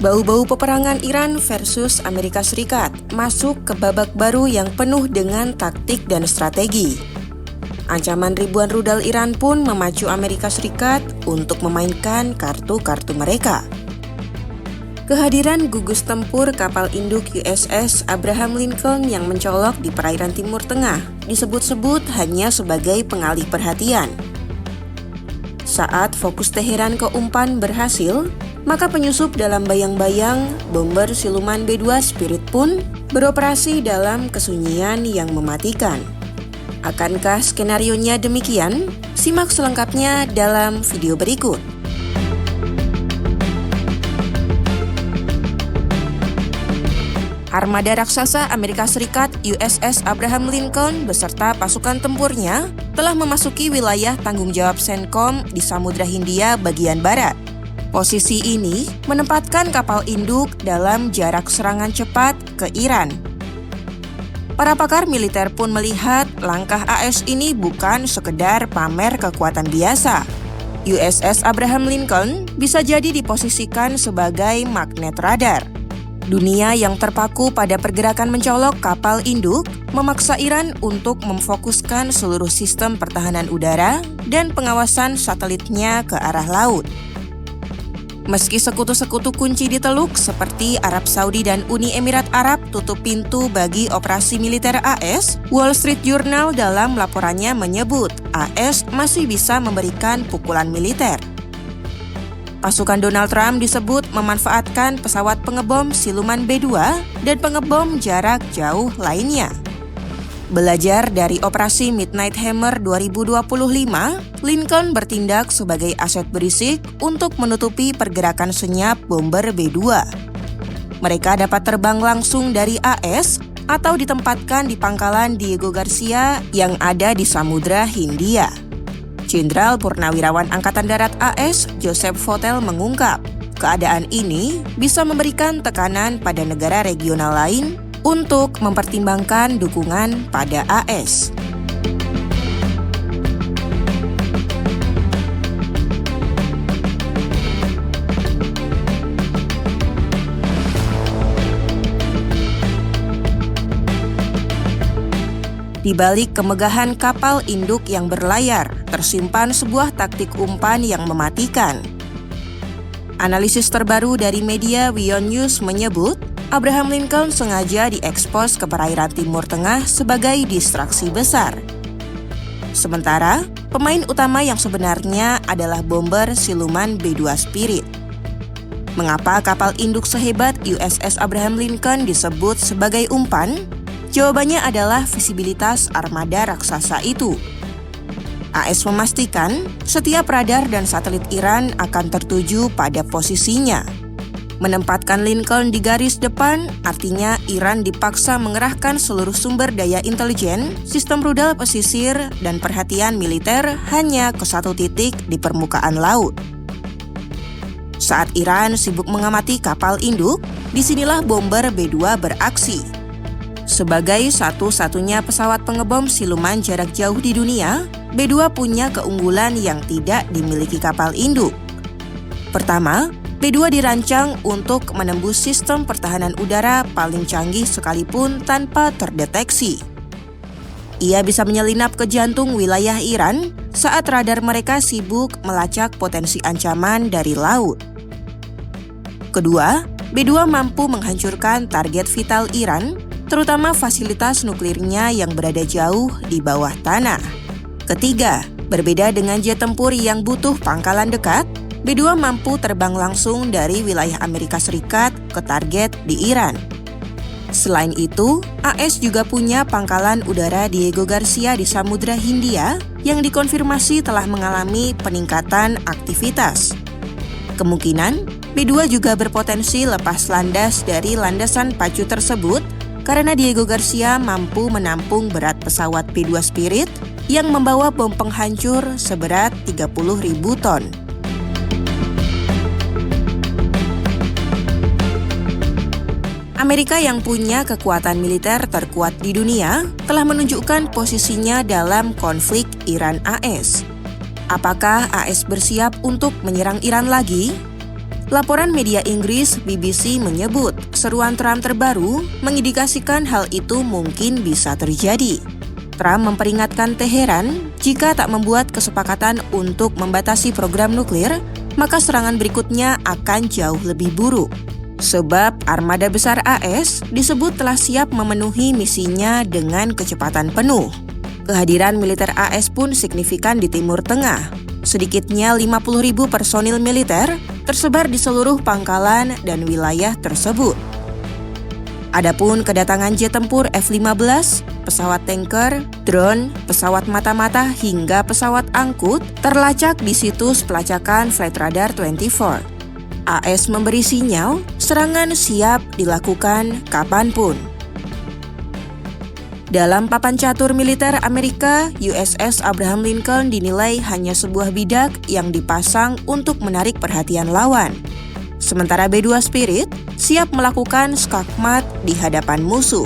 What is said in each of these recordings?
Bau-bau peperangan Iran versus Amerika Serikat masuk ke babak baru yang penuh dengan taktik dan strategi. Ancaman ribuan rudal Iran pun memacu Amerika Serikat untuk memainkan kartu-kartu mereka. Kehadiran gugus tempur kapal induk USS Abraham Lincoln yang mencolok di perairan Timur Tengah disebut-sebut hanya sebagai pengalih perhatian. Saat fokus Teheran ke umpan berhasil, maka penyusup dalam bayang-bayang bomber siluman B-2 Spirit pun beroperasi dalam kesunyian yang mematikan. Akankah skenarionya demikian? Simak selengkapnya dalam video berikut. Armada raksasa Amerika Serikat USS Abraham Lincoln beserta pasukan tempurnya telah memasuki wilayah tanggung jawab CENTCOM di Samudra Hindia bagian barat. Posisi ini menempatkan kapal induk dalam jarak serangan cepat ke Iran. Para pakar militer pun melihat langkah AS ini bukan sekedar pamer kekuatan biasa. USS Abraham Lincoln bisa jadi diposisikan sebagai magnet radar. Dunia yang terpaku pada pergerakan mencolok kapal induk memaksa Iran untuk memfokuskan seluruh sistem pertahanan udara dan pengawasan satelitnya ke arah laut. Meski sekutu-sekutu kunci di Teluk seperti Arab Saudi dan Uni Emirat Arab tutup pintu bagi operasi militer AS, Wall Street Journal dalam laporannya menyebut AS masih bisa memberikan pukulan militer. Pasukan Donald Trump disebut memanfaatkan pesawat pengebom siluman B-2 dan pengebom jarak jauh lainnya. Belajar dari operasi Midnight Hammer 2025, Lincoln bertindak sebagai aset berisik untuk menutupi pergerakan senyap bomber B-2. Mereka dapat terbang langsung dari AS atau ditempatkan di pangkalan Diego Garcia yang ada di Samudra Hindia. Jenderal Purnawirawan Angkatan Darat AS Joseph Votel mengungkap, keadaan ini bisa memberikan tekanan pada negara regional lain untuk mempertimbangkan dukungan pada AS. Di balik kemegahan kapal induk yang berlayar, tersimpan sebuah taktik umpan yang mematikan. Analisis terbaru dari media WION News menyebut, Abraham Lincoln sengaja diekspos ke perairan Timur Tengah sebagai distraksi besar. Sementara, pemain utama yang sebenarnya adalah bomber siluman B-2 Spirit. Mengapa kapal induk sehebat USS Abraham Lincoln disebut sebagai umpan? Jawabannya adalah visibilitas armada raksasa itu. AS memastikan setiap radar dan satelit Iran akan tertuju pada posisinya. Menempatkan Lincoln di garis depan artinya Iran dipaksa mengerahkan seluruh sumber daya intelijen, sistem rudal pesisir, dan perhatian militer hanya ke satu titik di permukaan laut. Saat Iran sibuk mengamati kapal induk, disinilah bomber B-2 beraksi. Sebagai satu-satunya pesawat pengebom siluman jarak jauh di dunia, B-2 punya keunggulan yang tidak dimiliki kapal induk. Pertama, B-2 dirancang untuk menembus sistem pertahanan udara paling canggih sekalipun tanpa terdeteksi. Ia bisa menyelinap ke jantung wilayah Iran saat radar mereka sibuk melacak potensi ancaman dari laut. Kedua, B-2 mampu menghancurkan target vital Iran, terutama fasilitas nuklirnya yang berada jauh di bawah tanah. Ketiga, berbeda dengan jet tempur yang butuh pangkalan dekat, B-2 mampu terbang langsung dari wilayah Amerika Serikat ke target di Iran. Selain itu, AS juga punya pangkalan udara Diego Garcia di Samudra Hindia yang dikonfirmasi telah mengalami peningkatan aktivitas. Kemungkinan, B-2 juga berpotensi lepas landas dari landasan pacu tersebut karena Diego Garcia mampu menampung berat pesawat B-2 Spirit yang membawa bom penghancur seberat 30.000 ton. Amerika yang punya kekuatan militer terkuat di dunia telah menunjukkan posisinya dalam konflik Iran-AS. Apakah AS bersiap untuk menyerang Iran lagi? Laporan media Inggris BBC menyebut seruan Trump terbaru mengindikasikan hal itu mungkin bisa terjadi. Trump memperingatkan Teheran jika tak membuat kesepakatan untuk membatasi program nuklir, maka serangan berikutnya akan jauh lebih buruk. Sebab armada besar AS disebut telah siap memenuhi misinya dengan kecepatan penuh. Kehadiran militer AS pun signifikan di Timur Tengah. Sedikitnya 50.000 personil militer tersebar di seluruh pangkalan dan wilayah tersebut. Adapun kedatangan jet tempur F-15, pesawat tanker, drone, pesawat mata-mata hingga pesawat angkut terlacak di situs pelacakan Flight Radar 24. AS memberi sinyal serangan siap dilakukan kapanpun. Dalam papan catur militer Amerika, USS Abraham Lincoln dinilai hanya sebuah bidak yang dipasang untuk menarik perhatian lawan. Sementara B-2 Spirit siap melakukan skakmat di hadapan musuh.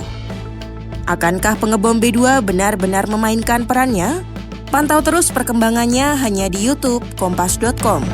Akankah pengebom B-2 benar-benar memainkan perannya? Pantau terus perkembangannya hanya di YouTube Kompas.com.